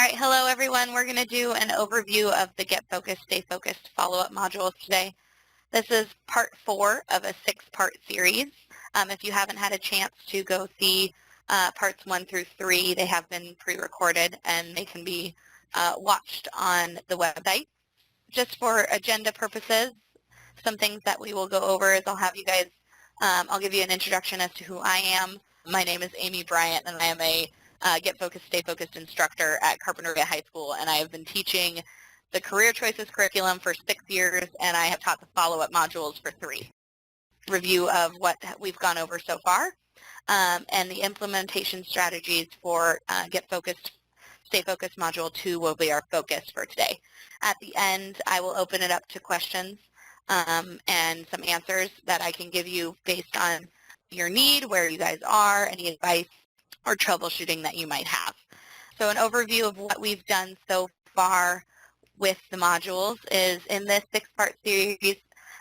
right, hello everyone. We're going to do an overview of the Get Focused, Stay Focused follow-up modules today. This is part 4 of a 6-part series. If you haven't had a chance to go see parts 1 through 3, they have been pre-recorded and they can be watched on the website. Just for agenda purposes, some things that we will go over is I'll give you an introduction as to who I am. My name is Amy Bryant, and I am a Get Focused, Stay Focused instructor at Carpinteria High School, and I have been teaching the Career Choices curriculum for 6 years, and I have taught the follow-up modules for 3. Review of what we've gone over so far, and the implementation strategies for Get Focused, Stay Focused Module 2 will be our focus for today. At the end, I will open it up to questions and some answers that I can give you based on your need, where you guys are, any advice or troubleshooting that you might have. So an overview of what we've done so far with the modules is in this 6-part series.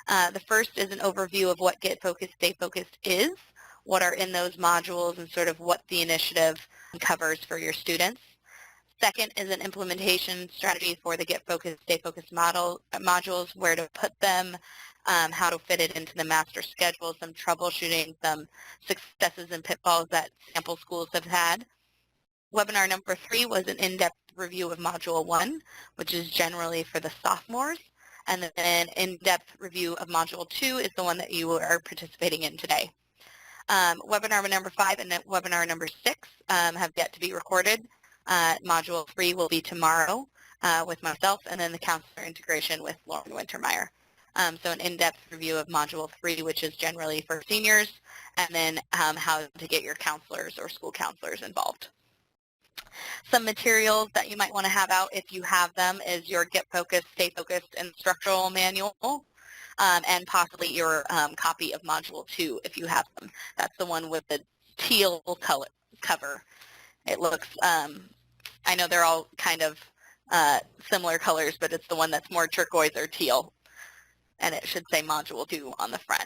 The first is an overview of what Get Focused, Stay Focused is, what are in those modules, and sort of what the initiative covers for your students. Second is an implementation strategy for the Get Focused, Stay Focused modules, where to put them, how to fit it into the master schedule, some troubleshooting, some successes and pitfalls that sample schools have had. Webinar number 3 was an in-depth review of Module 1, which is generally for the sophomores, and then an in-depth review of Module 2 is the one that you are participating in today. Webinar number 5 and webinar number 6 have yet to be recorded. Module 3 will be tomorrow with myself, and then the counselor integration with Lauren Wintermeyer. So an in-depth review of Module 3, which is generally for seniors, and then how to get your counselors or school counselors involved. Some materials that you might want to have out if you have them is your Get Focused, Stay Focused instructional manual, and possibly your copy of Module 2 if you have them. That's the one with the teal color cover. It looks, I know they're all kind of similar colors, but it's the one that's more turquoise or teal. And it should say Module 2 on the front.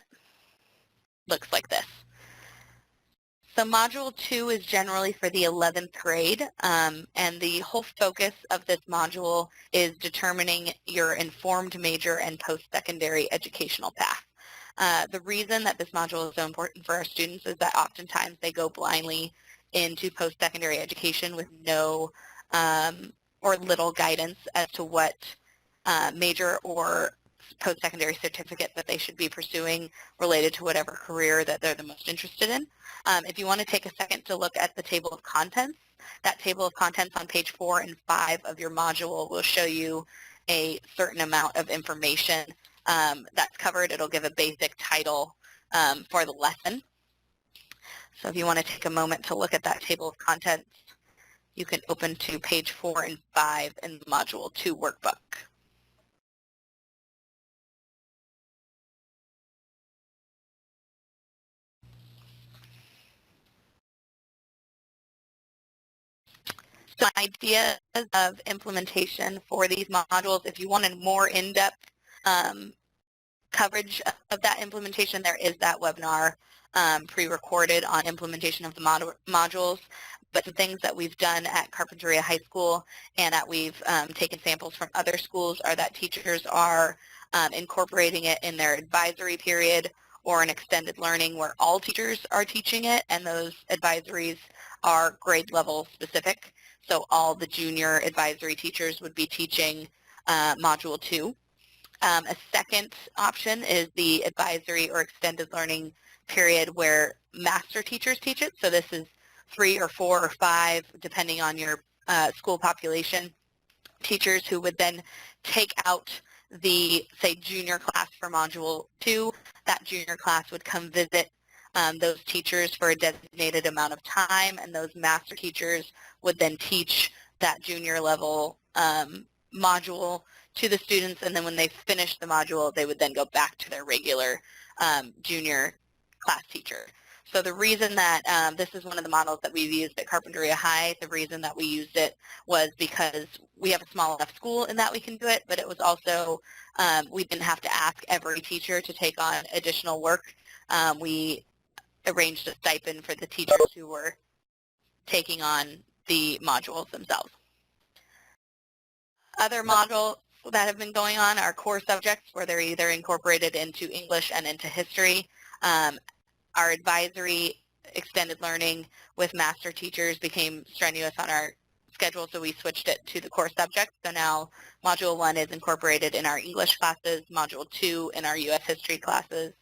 Looks like this. So Module 2 is generally for the 11th grade, and the whole focus of this module is determining your informed major and post-secondary educational path. The reason that this module is so important for our students is that oftentimes they go blindly into post-secondary education with no or little guidance as to what major or post-secondary certificate that they should be pursuing related to whatever career that they're the most interested in. If you want to take a second to look at the table of contents, that table of contents on page 4 and 5 of your module will show you a certain amount of information that's covered. It'll give a basic title for the lesson. So if you want to take a moment to look at that table of contents, you can open to page 4 and 5 in the Module 2 workbook. So ideas of implementation for these modules, if you wanted more in-depth coverage of that implementation, there is that webinar pre-recorded on implementation of the modules. But the things that we've done at Carpinteria High School and that we've taken samples from other schools are that teachers are incorporating it in their advisory period or an extended learning where all teachers are teaching it, and those advisories are grade level specific. So all the junior advisory teachers would be teaching Module 2. A second option is the advisory or extended learning period where master teachers teach it. So this is 3 or 4 or 5, depending on your school population, teachers who would then take out the, say, junior class for Module 2. That junior class would come visit those teachers for a designated amount of time, and those master teachers would then teach that junior level module to the students, and then when they finish the module, they would then go back to their regular junior class teacher. So the reason that this is one of the models that we've used at Carpinteria High, the reason that we used it was because we have a small enough school in that we can do it, but it was also, we didn't have to ask every teacher to take on additional work. We arranged a stipend for the teachers who were taking on the modules themselves. Other modules that have been going on are core subjects where they're either incorporated into English and into history. Our advisory extended learning with master teachers became strenuous on our schedule, so we switched it to the core subjects. So now Module 1 is incorporated in our English classes, Module 2 in our U.S. history classes,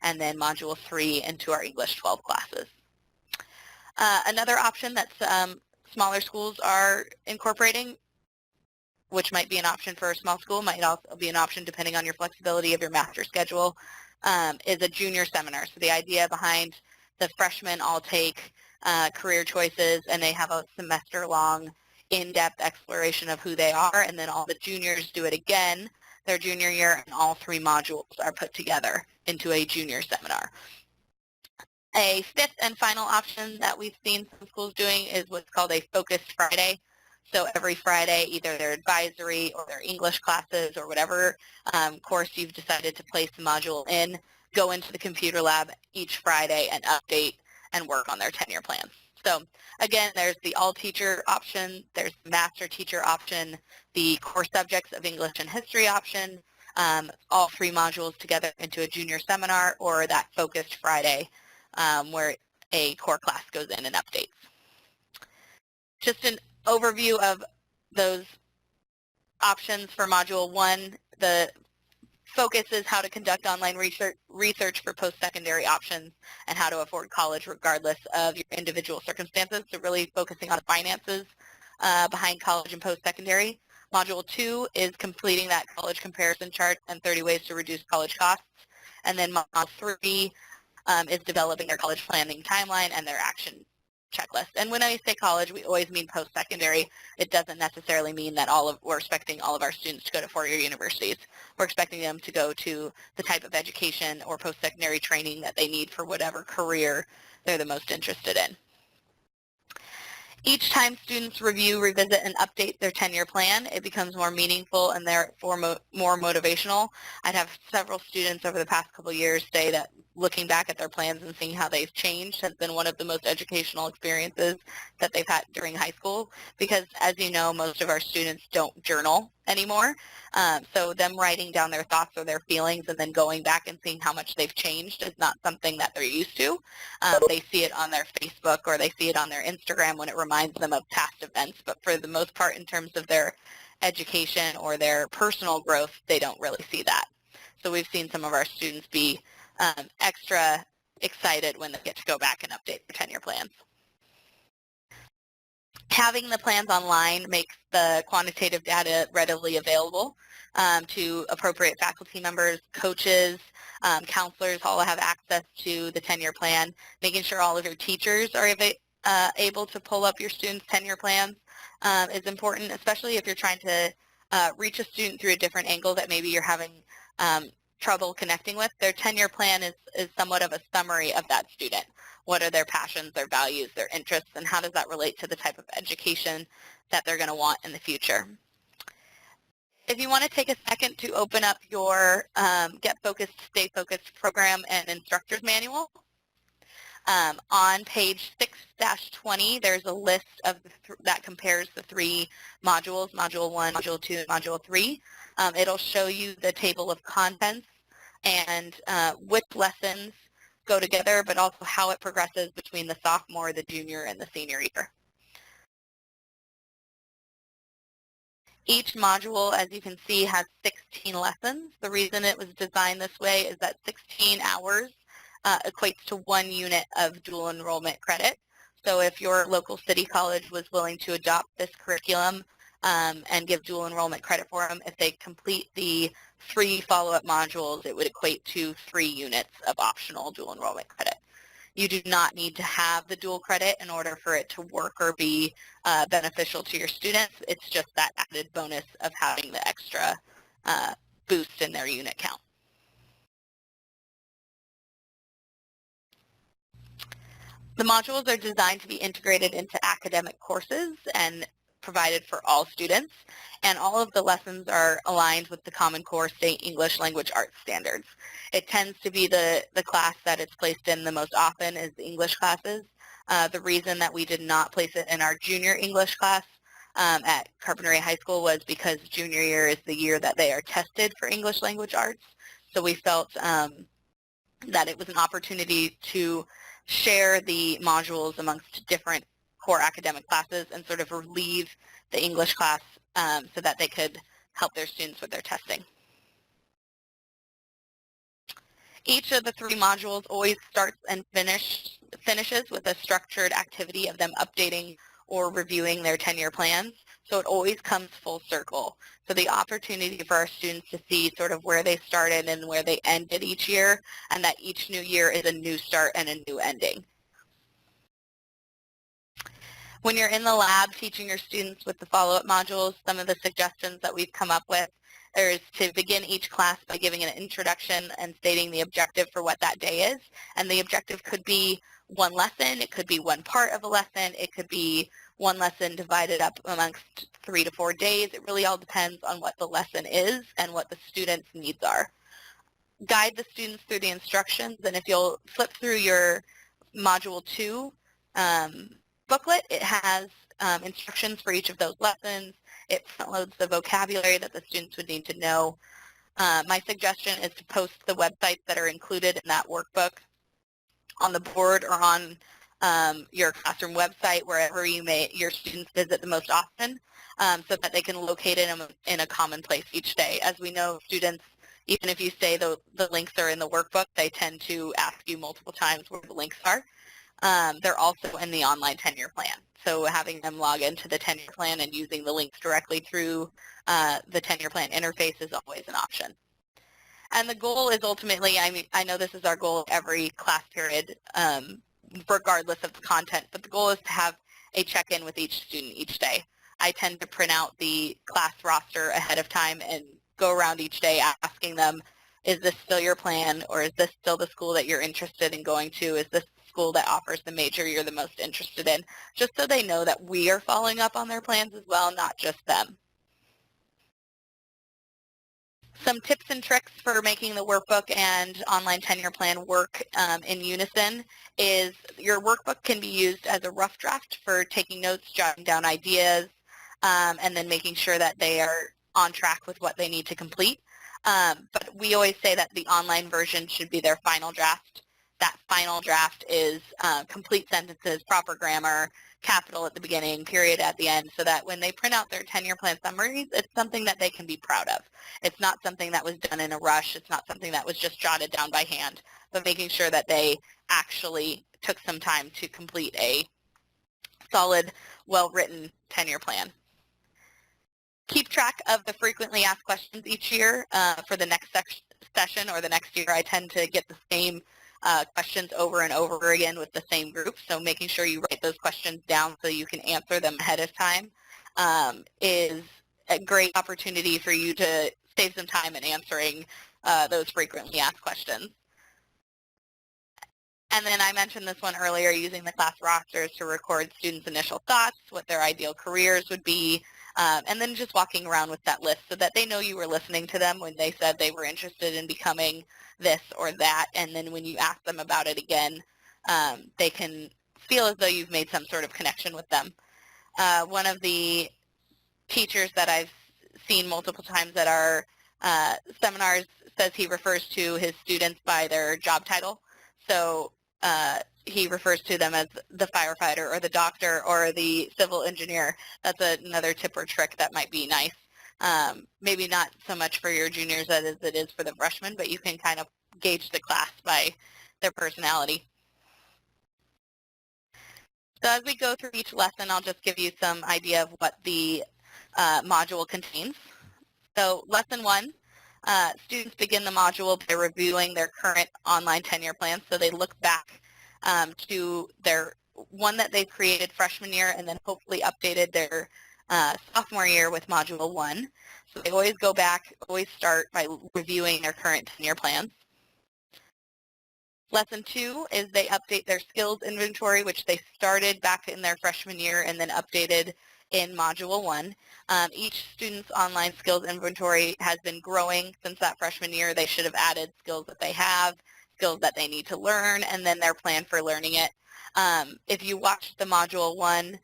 and then Module 3 into our English 12 classes. Another option that smaller schools are incorporating, which might be an option for a small school, might also be an option depending on your flexibility of your master schedule, is a junior seminar. So the idea behind the freshmen all take career choices, and they have a semester-long in-depth exploration of who they are, and then all the juniors do it again their junior year, and all 3 modules are put together into a junior seminar. A fifth and final option that we've seen some schools doing is what's called a Focused Friday. So every Friday, either their advisory or their English classes or whatever course you've decided to place the module in, go into the computer lab each Friday and update and work on their tenure plans. So again, there's the all-teacher option, there's the master teacher option, the core subjects of English and history option, all 3 modules together into a junior seminar, or that Focused Friday where a core class goes in and updates. Just an overview of those options for Module 1. The focus is how to conduct online research for post-secondary options and how to afford college regardless of your individual circumstances, so really focusing on the finances behind college and post-secondary. Module 2 is completing that college comparison chart and 30 ways to reduce college costs. And then Module 3 is developing their college planning timeline and their action checklist. And when I say college, we always mean post-secondary. It doesn't necessarily mean that we're expecting all of our students to go to four-year universities. We're expecting them to go to the type of education or post-secondary training that they need for whatever career they're the most interested in. Each time students review, revisit, and update their tenure plan, it becomes more meaningful and therefore more motivational. I'd have several students over the past couple of years say that looking back at their plans and seeing how they've changed has been one of the most educational experiences that they've had during high school, because as you know, most of our students don't journal anymore. So them writing down their thoughts or their feelings and then going back and seeing how much they've changed is not something that they're used to. They see it on their Facebook or they see it on their Instagram when it reminds them of past events, but for the most part in terms of their education or their personal growth, they don't really see that. So we've seen some of our students be extra excited when they get to go back and update their tenure plans. Having the plans online makes the quantitative data readily available to appropriate faculty members, coaches, counselors all have access to the tenure plan. Making sure all of your teachers are able to pull up your students' tenure plans is important, especially if you're trying to reach a student through a different angle that maybe you're having trouble connecting with. Their tenure plan is somewhat of a summary of that student. What are their passions, their values, their interests, and how does that relate to the type of education that they're going to want in the future? If you want to take a second to open up your Get Focused, Stay Focused program and instructor's manual, on page 6-20, there's a list of that compares the 3 modules, Module 1, Module 2, and Module 3. It'll show you the table of contents and which lessons go together, but also how it progresses between the sophomore, the junior, and the senior year. Each module, as you can see, has 16 lessons. The reason it was designed this way is that 16 hours equates to 1 unit of dual enrollment credit. So if your local city college was willing to adopt this curriculum and give dual enrollment credit for them, if they complete the 3 follow-up modules, it would equate to 3 units of optional dual enrollment credit. You do not need to have the dual credit in order for it to work or be beneficial to your students. It's just that added bonus of having the extra boost in their unit count. The modules are designed to be integrated into academic courses and provided for all students, and all of the lessons are aligned with the Common Core State English Language Arts standards. It tends to be the class that it's placed in the most often is the English classes. The reason that we did not place it in our junior English class at Carpinteria High School was because junior year is the year that they are tested for English language arts. So we felt that it was an opportunity to share the modules amongst different core academic classes and sort of relieve the English class so that they could help their students with their testing. Each of the 3 modules always starts and finishes with a structured activity of them updating or reviewing their 10-year plans. So it always comes full circle. So the opportunity for our students to see sort of where they started and where they ended each year, and that each new year is a new start and a new ending. When you're in the lab teaching your students with the follow-up modules, some of the suggestions that we've come up with is to begin each class by giving an introduction and stating the objective for what that day is. And the objective could be one lesson, it could be one part of a lesson, it could be one lesson divided up amongst 3 to 4 days. It really all depends on what the lesson is and what the students' needs are. Guide the students through the instructions, and if you'll flip through your Module 2 booklet, it has instructions for each of those lessons. It front loads the vocabulary that the students would need to know. My suggestion is to post the websites that are included in that workbook on the board or on your classroom website, wherever your students visit the most often, so that they can locate it in a common place each day. As we know, students, even if you say the links are in the workbook, they tend to ask you multiple times where the links are. They're also in the online 10-year plan. So having them log into the 10-year plan and using the links directly through the 10-year plan interface is always an option. And the goal is ultimately, I know this is our goal every class period, regardless of the content, but the goal is to have a check-in with each student each day. I tend to print out the class roster ahead of time and go around each day asking them, is this still your plan, or is this still the school that you're interested in going to? Is this the school that offers the major you're the most interested in? Just so they know that we are following up on their plans as well, not just them. Some tips and tricks for making the workbook and online 10-year plan work in unison is your workbook can be used as a rough draft for taking notes, jotting down ideas, and then making sure that they are on track with what they need to complete. But we always say that the online version should be their final draft. That final draft is complete sentences, proper grammar, capital at the beginning, period at the end, so that when they print out their 10-year plan summaries, it's something that they can be proud of. It's not something that was done in a rush. It's not something that was just jotted down by hand, but making sure that they actually took some time to complete a solid, well-written 10-year plan. Keep track of the frequently asked questions each year for the next session or the next year. I tend to get the same questions over and over again with the same group, so making sure you write those questions down so you can answer them ahead of time is a great opportunity for you to save some time in answering those frequently asked questions. And then I mentioned this one earlier, using the class rosters to record students' initial thoughts, what their ideal careers would be, and then just walking around with that list so that they know you were listening to them when they said they were interested in becoming this or that, and then when you ask them about it again, they can feel as though you've made some sort of connection with them. One of the teachers that I've seen multiple times at our seminars says he refers to his students by their job title. So he refers to them as the firefighter or the doctor or the civil engineer. That's another tip or trick that might be nice. Maybe not so much for your juniors as it is for the freshmen, but you can kind of gauge the class by their personality. So as we go through each lesson, I'll just give you some idea of what the module contains. So lesson 1, students begin the module by reviewing their current online 10-year plans. So they look back to their one that they created freshman year and then hopefully updated their sophomore year with Module 1. So they always go back, always start by reviewing their current 10-year plans. Lesson 2 is they update their skills inventory, which they started back in their freshman year and then updated in Module 1. Each student's online skills inventory has been growing since that freshman year. They should have added skills that they have, skills that they need to learn, and then their plan for learning it. If you watched the Module 1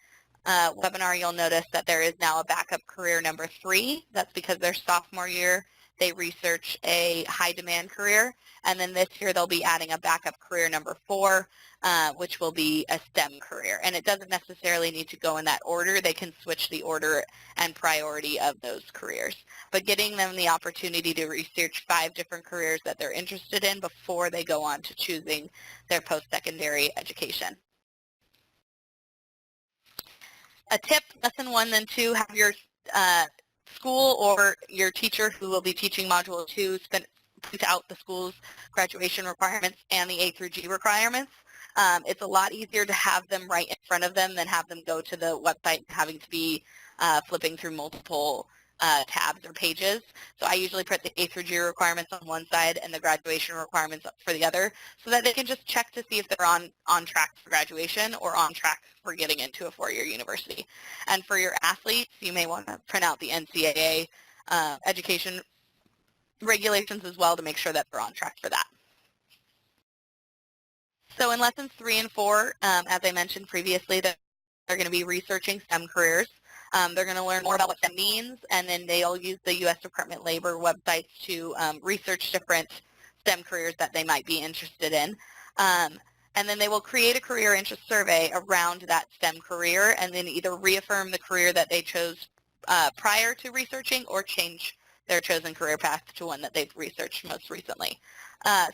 webinar, you'll notice that there is now a backup career number 3. That's because their sophomore year, they research a high-demand career. And then this year, they'll be adding a backup career number 4, which will be a STEM career. And it doesn't necessarily need to go in that order. They can switch the order and priority of those careers. But getting them the opportunity to research 5 different careers that they're interested in before they go on to choosing their post-secondary education. A tip, lesson 1 then 2, have your school or your teacher who will be teaching Module 2 print out the school's graduation requirements and the A through G requirements. It's a lot easier to have them right in front of them than have them go to the website having to be flipping through multiple tabs or pages. So I usually put the A through G requirements on one side and the graduation requirements for the other so that they can just check to see if they're on track for graduation or on track for getting into a 4-year university. And for your athletes, you may want to print out the NCAA education regulations as well to make sure that they're on track for that. So in lessons 3 and 4, as I mentioned previously, they're going to be researching STEM careers. They're going to learn more about what that means, and then they'll use the U.S. Department of Labor websites to research different STEM careers that they might be interested in. And then they will create a career interest survey around that STEM career and then either reaffirm the career that they chose prior to researching or change their chosen career path to one that they've researched most recently.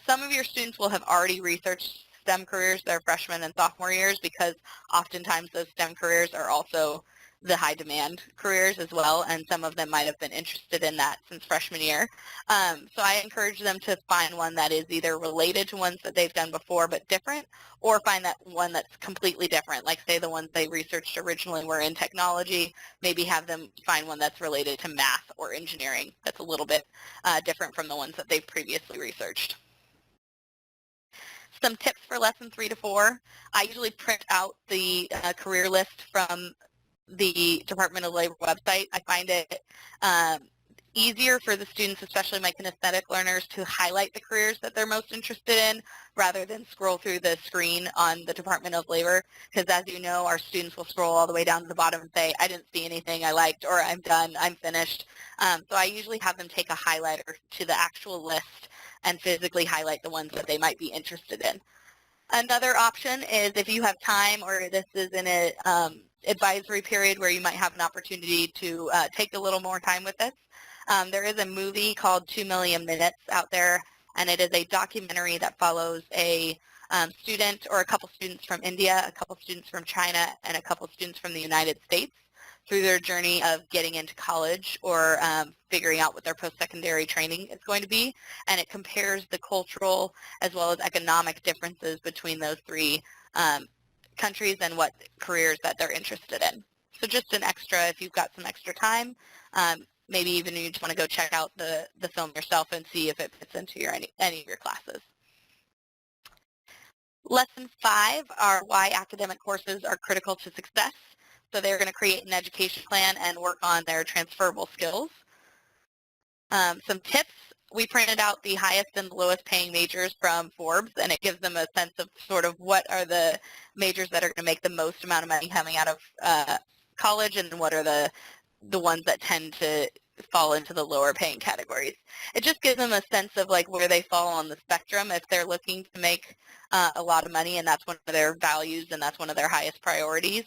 Some of your students will have already researched STEM careers their freshman and sophomore years because oftentimes those STEM careers are also the high demand careers as well, and some of them might have been interested in that since freshman year. So I encourage them to find one that is either related to ones that they've done before but different, or find that one that's completely different, like say the ones they researched originally were in technology, maybe have them find one that's related to math or engineering that's a little bit different from the ones that they've previously researched. Some tips for lesson 3 to 4. I usually print out the career list from the Department of Labor website. I find it easier for the students, especially my kinesthetic learners, to highlight the careers that they're most interested in rather than scroll through the screen on the Department of Labor, because as you know, our students will scroll all the way down to the bottom and say, I didn't see anything I liked, or I'm done, I'm finished. So I usually have them take a highlighter to the actual list and physically highlight the ones that they might be interested in. Another option is if you have time, or this is in a advisory period where you might have an opportunity to take a little more time with this. There is a movie called 2 Million Minutes out there, and it is a documentary that follows a student or a couple students from India, a couple students from China, and a couple students from the United States through their journey of getting into college or figuring out what their post-secondary training is going to be. And it compares the cultural as well as economic differences between those 3 countries and what careers that they're interested in. So just an extra, if you've got some extra time, maybe even you just want to go check out the film yourself and see if it fits into any of your classes. Lesson 5 are why academic courses are critical to success. So they're going to create an education plan and work on their transferable skills. Some tips. We printed out the highest and the lowest paying majors from Forbes, and it gives them a sense of sort of what are the majors that are going to make the most amount of money coming out of college, and what are the ones that tend to fall into the lower paying categories. It just gives them a sense of like where they fall on the spectrum if they're looking to make a lot of money and that's one of their values and that's one of their highest priorities.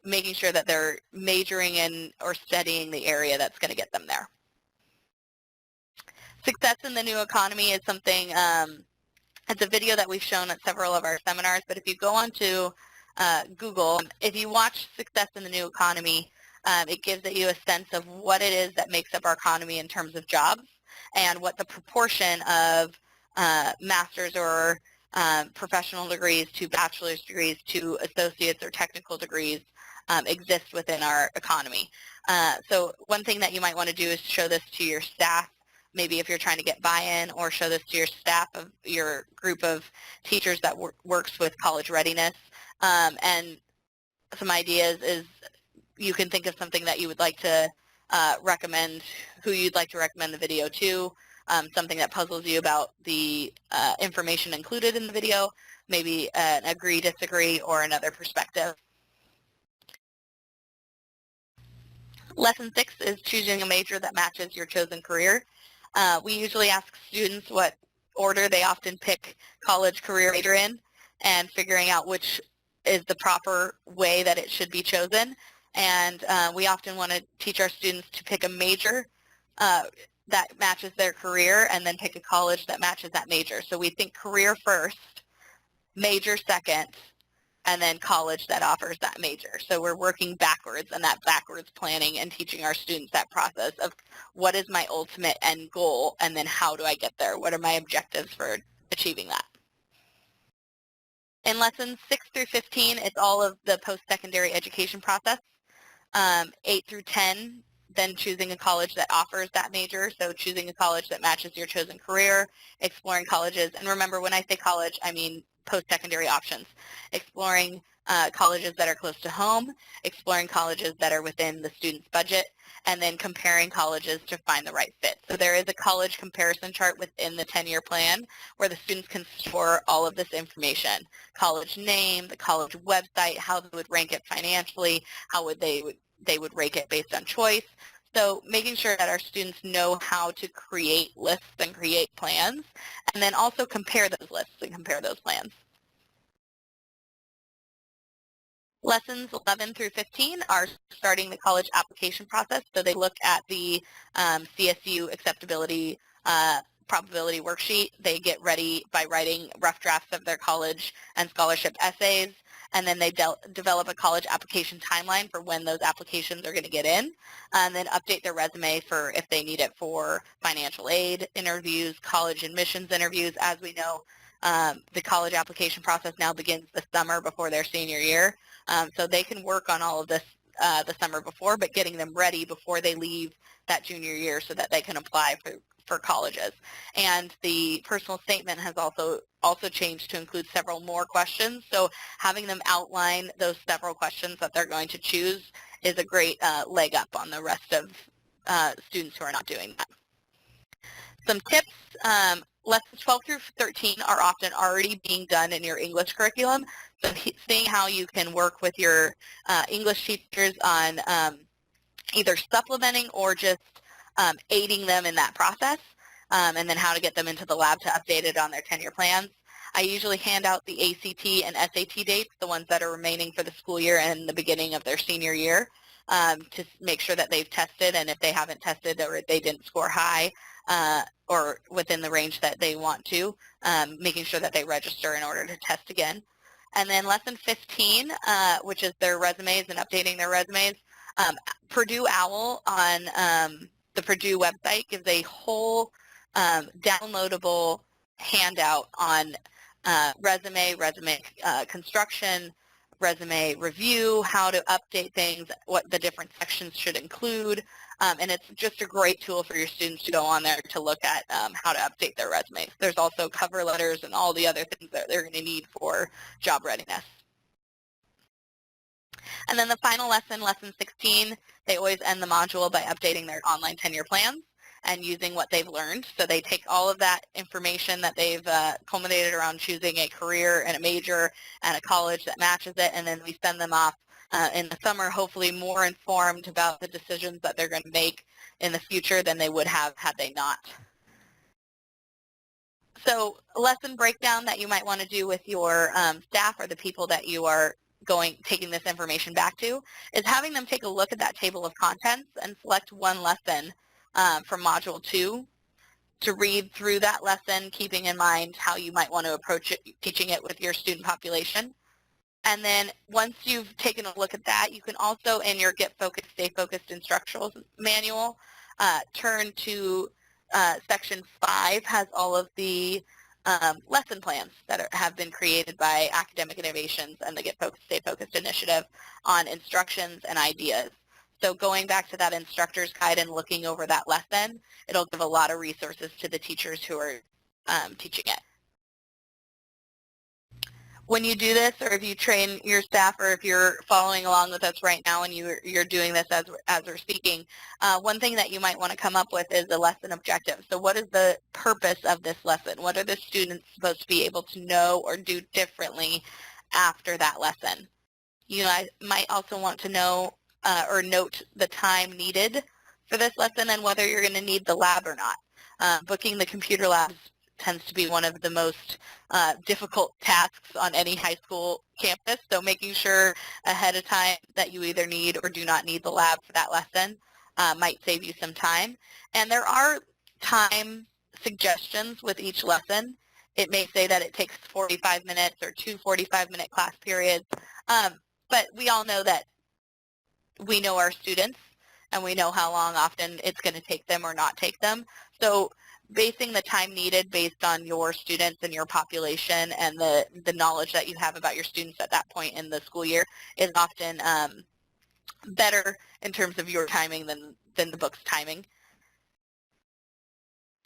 Making sure that they're majoring in or studying the area that's going to get them there. Success in the new economy is something, it's a video that we've shown at several of our seminars, but if you go onto Google, if you watch Success in the New Economy, it gives you a sense of what it is that makes up our economy in terms of jobs and what the proportion of master's or professional degrees to bachelor's degrees to associates or technical degrees exist within our economy. So one thing that you might want to do is show this to your staff, maybe if you're trying to get buy-in, or show this to your staff of your group of teachers that works with college readiness. And some ideas is you can think of something that you would like to recommend, who you'd like to recommend the video to, something that puzzles you about the information included in the video, maybe an agree, disagree, or another perspective. Lesson 6 is choosing a major that matches your chosen career. We usually ask students what order they often pick college career major in and figuring out which is the proper way that it should be chosen. And we often want to teach our students to pick a major that matches their career and then pick a college that matches that major. So we think career first, major second, and then college that offers that major. So we're working backwards and that backwards planning and teaching our students that process of what is my ultimate end goal and then how do I get there? What are my objectives for achieving that? In lessons 6 through 15, it's all of the post-secondary education process. 8 through 10, then choosing a college that offers that major, so choosing a college that matches your chosen career, exploring colleges, and remember when I say college, I mean post-secondary options, exploring colleges that are close to home, exploring colleges that are within the student's budget, and then comparing colleges to find the right fit. So there is a college comparison chart within the 10-year plan where the students can store all of this information, college name, the college website, how they would rank it financially, how would they would rank it based on choice. So making sure that our students know how to create lists and create plans, and then also compare those lists and compare those plans. Lessons 11 through 15 are starting the college application process. So they look at the CSU acceptability probability worksheet. They get ready by writing rough drafts of their college and scholarship essays, and then they develop a college application timeline for when those applications are going to get in, and then update their resume for if they need it for financial aid interviews, college admissions interviews. As we know, the college application process now begins the summer before their senior year, so they can work on all of this the summer before, but getting them ready before they leave that junior year so that they can apply for colleges. And the personal statement has also changed to include several more questions. So having them outline those several questions that they're going to choose is a great leg up on the rest of students who are not doing that. Some tips, lessons 12 through 13 are often already being done in your English curriculum. So seeing how you can work with your English teachers on either supplementing or just aiding them in that process, and then how to get them into the lab to update it on their 10-year plans. I usually hand out the ACT and SAT dates, the ones that are remaining for the school year and the beginning of their senior year, to make sure that they've tested, and if they haven't tested or they didn't score high or within the range that they want to, making sure that they register in order to test again. And then lesson 15, which is their resumes and updating their resumes. Purdue OWL on the Purdue website gives a whole downloadable handout on resume construction, resume review, how to update things, what the different sections should include, and it's just a great tool for your students to go on there to look at how to update their resumes. There's also cover letters and all the other things that they're going to need for job readiness. And then the final lesson, lesson 16, they always end the module by updating their online 10-year plans and using what they've learned. So they take all of that information that they've culminated around choosing a career and a major and a college that matches it, and then we send them off in the summer, hopefully more informed about the decisions that they're going to make in the future than they would have had they not. So lesson breakdown that you might want to do with your staff or the people that you are taking this information back to is having them take a look at that table of contents and select one lesson from Module 2 to read through that lesson, keeping in mind how you might want to approach it, teaching it with your student population. And then once you've taken a look at that, you can also, in your Get Focused, Stay Focused instructional manual, turn to Section 5 has all of the lesson plans that have been created by Academic Innovations and the Get Focused, Stay Focused initiative on instructions and ideas. So going back to that instructor's guide and looking over that lesson, it'll give a lot of resources to the teachers who are teaching it. When you do this, or if you train your staff, or if you're following along with us right now and you're doing this as we're speaking, one thing that you might want to come up with is a lesson objective. So what is the purpose of this lesson? What are the students supposed to be able to know or do differently after that lesson? You might also want to know or note the time needed for this lesson and whether you're going to need the lab or not. Booking the computer labs tends to be one of the most difficult tasks on any high school campus, so making sure ahead of time that you either need or do not need the lab for that lesson might save you some time. And there are time suggestions with each lesson. It may say that it takes 45 minutes or 2 45-minute class periods, but we all know that we know our students and we know how long often it's going to take them or not take them. So basing the time needed based on your students and your population and the knowledge that you have about your students at that point in the school year is often better in terms of your timing than the book's timing.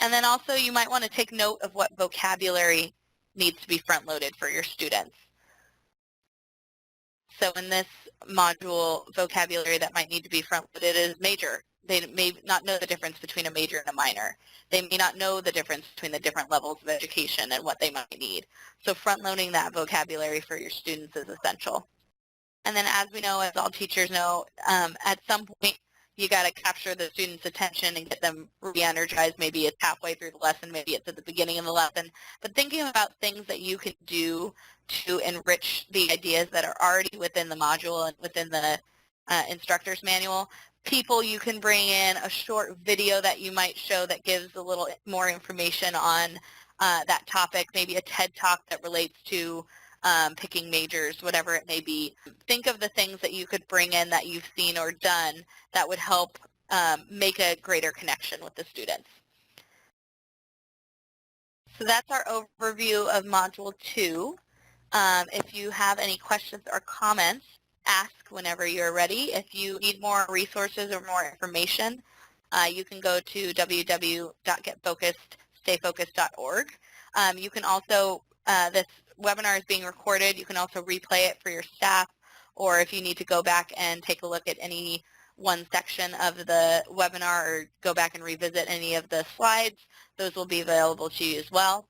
And then also you might want to take note of what vocabulary needs to be front-loaded for your students. So in this module, vocabulary that might need to be front-loaded is major. They may not know the difference between a major and a minor. They may not know the difference between the different levels of education and what they might need. So front-loading that vocabulary for your students is essential. And then as we know, as all teachers know, at some point you got to capture the students' attention and get them re-energized. Maybe it's halfway through the lesson, maybe it's at the beginning of the lesson. But thinking about things that you can do to enrich the ideas that are already within the module and within the instructor's manual. People you can bring in, a short video that you might show that gives a little more information on that topic, maybe a TED Talk that relates to picking majors, whatever it may be. Think of the things that you could bring in that you've seen or done that would help make a greater connection with the students. So that's our overview of Module 2. If you have any questions or comments, ask whenever you're ready. If you need more resources or more information, you can go to www.getfocusedstayfocused.org. You can also, this webinar is being recorded. You can also replay it for your staff, or if you need to go back and take a look at any one section of the webinar or go back and revisit any of the slides, those will be available to you as well.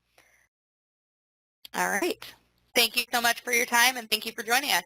All right. Thank you so much for your time, and thank you for joining us.